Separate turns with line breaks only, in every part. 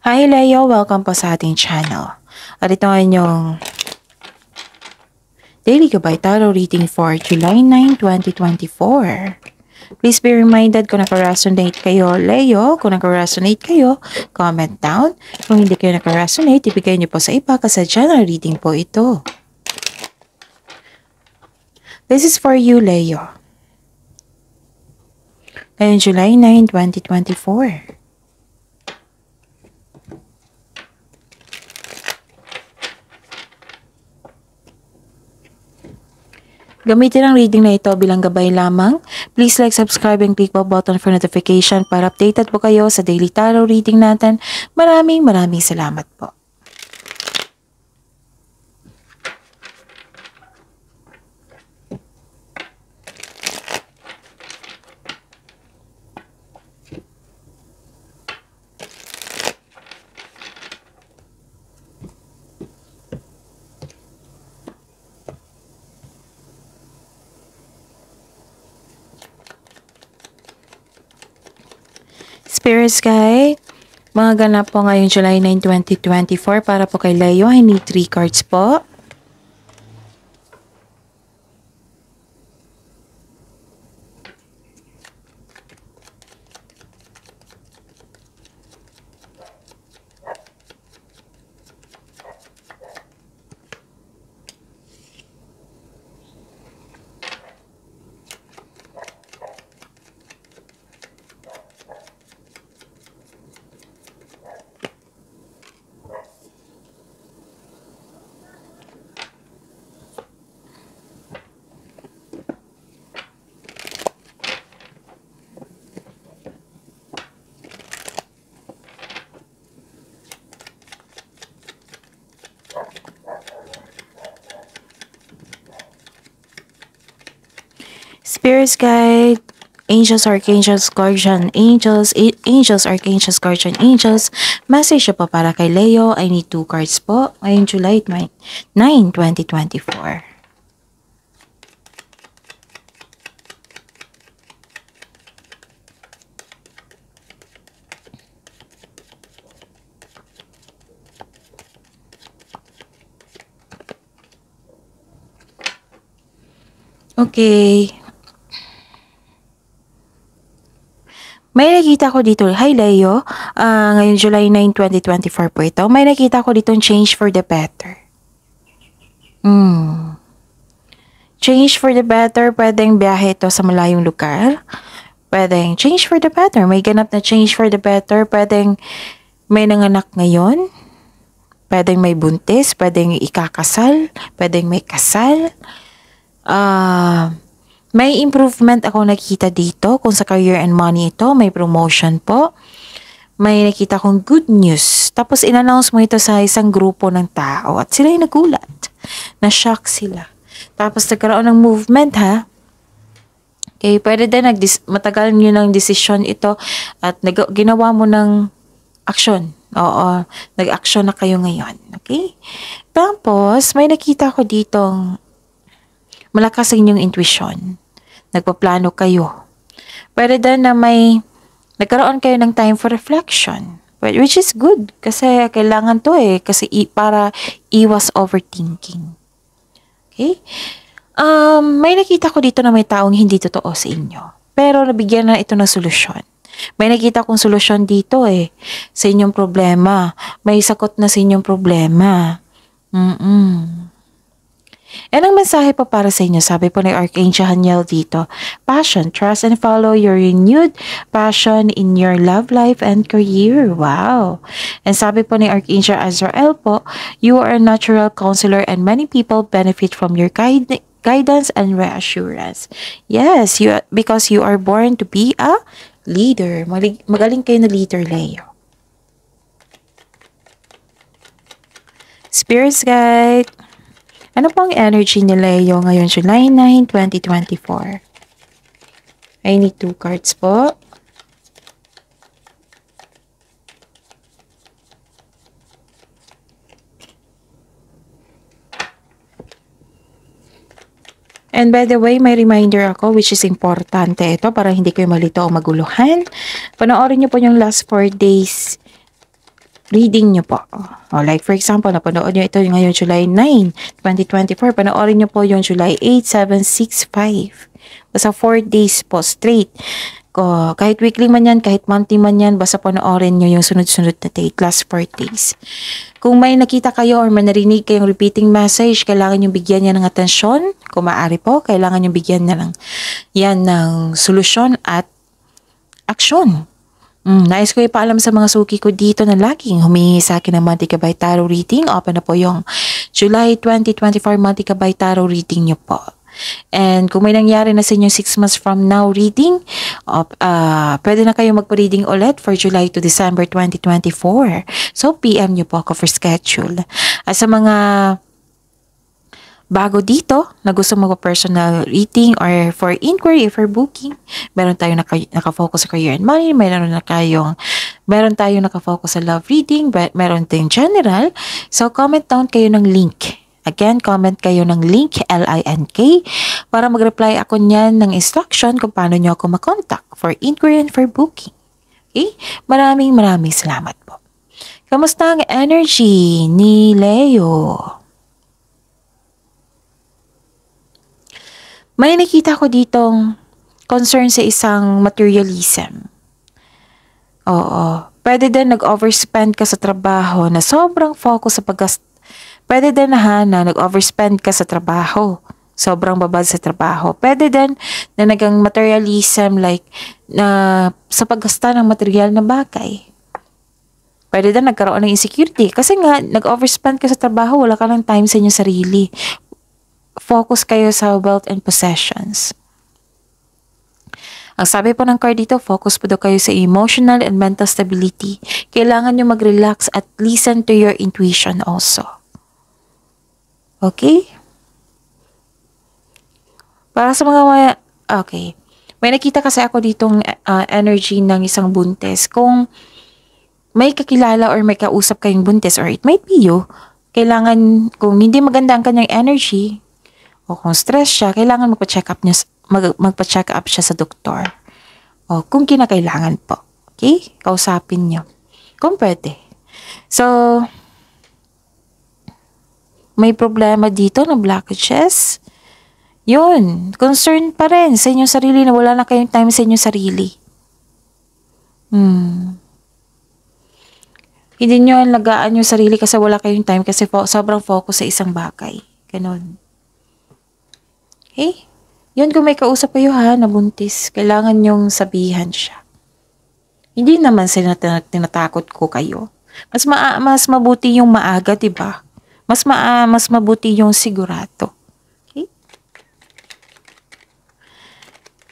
Hi Leo! Welcome po sa ating channel. At ito ang inyong Daily Gabay Tarot Reading for July 9, 2024. Please be reminded kung naka-resonate kayo, Leo. Kung naka-resonate kayo, comment down. Kung hindi kayo naka-resonate, ibigay niyo po sa iba kasi general reading po ito. This is for you, Leo. Ngayon, July 9, 2024. Gamitin ang reading na ito bilang gabay lamang. Please like, subscribe, and click the button for notification para updated po kayo sa daily tarot reading natin. Maraming salamat po. Spirits Guide, mga ganap po ngayong July 9, 2024 para po kay Leo. I need 3 cards po. Spirits Guide, Angels, Archangels, Guardian Angels, Angels, Archangels, Guardian Angels. Message po para kay Leo. I need 2 cards po ngayong July 9, 2024. Okay. May nakita ko dito, hi Leo, ngayon July 9, 2024 po ito. May nakita ko dito change for the better. Change for the better, pwedeng biyahe ito sa malayong lugar. Pwedeng change for the better, may ganap na change for the better. Pwedeng may nanganak ngayon. Pwedeng may buntis, pwedeng ikakasal, pwedeng may kasal. May improvement ako nakita dito kung sa career and money ito. May promotion po. May nakita kong good news. Tapos in-announce mo ito sa isang grupo ng tao at sila yung nagulat. Na-shock sila. Tapos nagkaroon ng movement ha. Okay, pwede din matagal nyo ng decision ito at ginawa mo ng action. Oo, nag-action na kayo ngayon. Okay? Tapos may nakita ko ditong malakas ang inyong intuition. Nagpaplano kayo. Pwede din na nagkaroon kayo ng time for reflection. Which is good. Kasi kailangan to Kasi para iwas overthinking. Okay? May nakita ko dito na may taong hindi totoo sa inyo. Pero nabigyan na ito ng solusyon. May nakita kong solusyon dito sa inyong problema. May sagot na sa inyong problema. And ang mensahe pa para sa inyo, sabi po ni Archangel Haniel dito, passion, trust, and follow your renewed passion in your love life and career. Wow! And sabi po ni Archangel Azrael po, you are a natural counselor and many people benefit from your guidance and reassurance. Yes, because you are born to be a leader. Magaling kayo na leader, Leo. Spirits Guide, ano pang energy ni Leo ngayon July 9, 2024? I need 2 cards po. And by the way, may reminder ako which is importante ito para hindi kayo malito o maguluhan. Panoorin niyo po yung last 4 days reading nyo po. Like for example, napanood nyo ito ngayon July 9, 2024. Panoorin nyo po yung July 8, 7, 6, 5. Basta 4 days po straight. Kahit weekly man yan, kahit monthly man yan, basta panoorin nyo yung sunod-sunod na date, last 4 days. Kung may nakita kayo or may narinig kayong repeating message, kailangan nyo bigyan niya ng atensyon. Kung maaari po, kailangan nyo bigyan na lang yan ng solusyon at aksyon. Nais ko ipaalam sa mga suki ko dito na laging humingi sa akin ng Monthly Gabay Tarot reading. Open na po yung July 2024 Monthly Gabay Tarot reading nyo po. And kung may nangyari na sa inyo 6 months from now reading, pwede na kayo magpa-reading ulit for July to December 2024. So, PM nyo po ako for schedule. At sa mga bago dito na gusto magpa-personal reading or for inquiry, for booking, meron tayong nakafocus sa career and money, meron tayong nakafocus sa love reading, meron tayong general. So, comment down kayo ng link. Again, comment kayo ng link, LINK, para mag-reply ako niyan ng instruction kung paano nyo ako makontak for inquiry and for booking. Okay? Maraming salamat po. Kamusta ang energy ni Leo? May nakita ko ditong concern sa isang materialism. Oo. Pwede din nag-overspend ka sa trabaho na sobrang focus sa Pwede din na nag-overspend ka sa trabaho. Sobrang babad sa trabaho. Pwede din na nagang materialism like na sa paggasta ng material na bagay. Pwede din nagkaroon ng insecurity. Kasi nga, nag-overspend ka sa trabaho, wala ka ng time sa inyong sarili. Focus kayo sa wealth and possessions. Ang sabi po ng card dito, focus po daw kayo sa emotional and mental stability. Kailangan nyo mag-relax at listen to your intuition also. Okay? Para sa mga okay. May nakita kasi ako ditong energy ng isang buntis. Kung may kakilala or may kausap kayong buntis or it might be you, kailangan, kung hindi maganda ang kanyang energy o kung stress siya, kailangan magpa-check up siya sa doktor. O kung kinakailangan po. Okay? Kausapin niyo. Kung pwede. So, may problema dito na blockages. Yun, concern pa rin sa inyong sarili na wala na kayong time sa inyong sarili. Hindi nyo alagaan yung sarili kasi wala kayong time kasi sobrang focus sa isang bagay. Ganon. Okay? Yun, kung may kausap kayo na buntis, kailangan nyong sabihan siya. Hindi naman sila tinatakot ko kayo. Mas mabuti yung maaga, diba? Mas mabuti yung sigurado. Okay?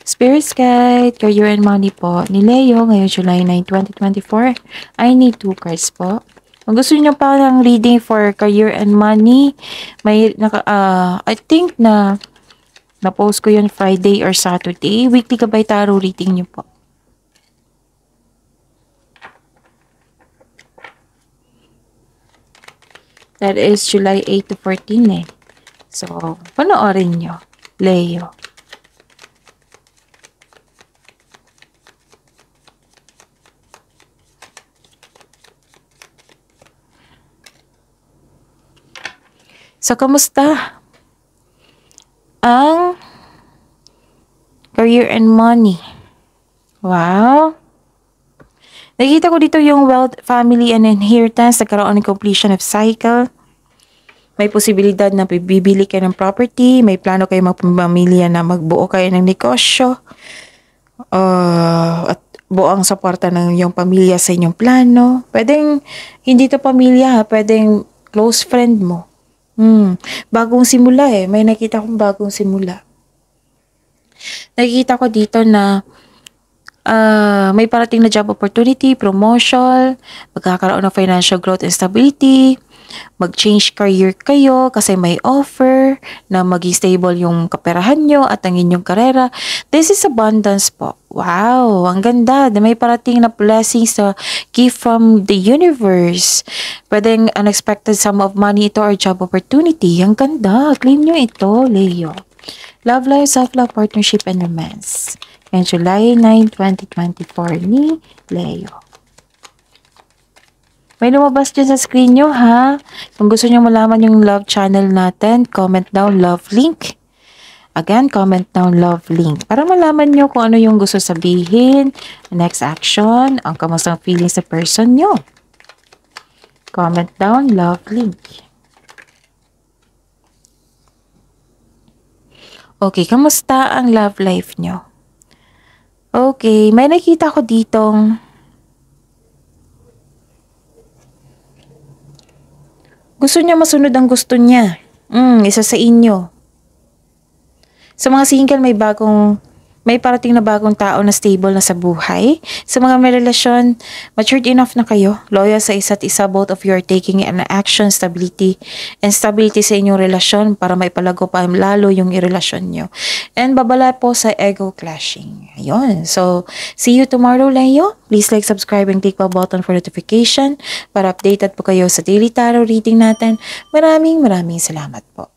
Spirit Guide, Career and Money po ni Leo ngayong July 9, 2024. I need 2 cards po. Kung gusto niyo pa ng reading for Career and Money, may I think na-post ko yun Friday or Saturday. Weekly Gabay Tarot reading niyo po. That is July 8 to 14 eh. So, panoorin nyo, Leo. So, kamusta ang career and money? Wow! Nakita ko dito yung wealth, family, and inheritance. Nagkaroon ng completion of cycle. May posibilidad na bibili kayo ng property. May plano kayo magpamilya na magbuo kayo ng negosyo. At buong suporta ng iyong pamilya sa inyong plano. Pwedeng hindi to pamilya, pwedeng close friend mo. Bagong simula eh. May nakita kong bagong simula. Nakikita ko dito na may parating na job opportunity, promotion, magkakaroon ng financial growth and stability, mag-change career kayo kasi may offer na maging stable yung kaperahan nyo at ang inyong karera. This is abundance po. Wow, ang ganda. May parating na blessings na gift from the universe. Pwedeng unexpected sum of money ito or job opportunity. Ang ganda. Claim nyo ito, Leo. Love life, self-love, partnership, and romance. And July 9, 2024 ni Leo. May lumabas dyan sa screen nyo, ha? Kung gusto nyo malaman yung love channel natin, comment down love link. Again, comment down love link. Para malaman nyo kung ano yung gusto sabihin, next action, ang kamusang feeling sa person nyo. Comment down love link. Okay, kamusta ang love life nyo? Okay, may nakita ko ditong gusto niya masunod ang gusto niya. Isa sa inyo. Sa mga single, may parating na bagong tao na stable na sa buhay. Sa mga may relasyon, matured enough na kayo, loyal sa isa't isa, both of you are taking an action, stability sa inyong relasyon para maipalago pa lalo yung relasyon nyo. And babala po sa ego clashing. Ayun. So, see you tomorrow, Leo. Please like, subscribe, and click the button for notification para updated po kayo sa daily tarot reading natin. Maraming salamat po.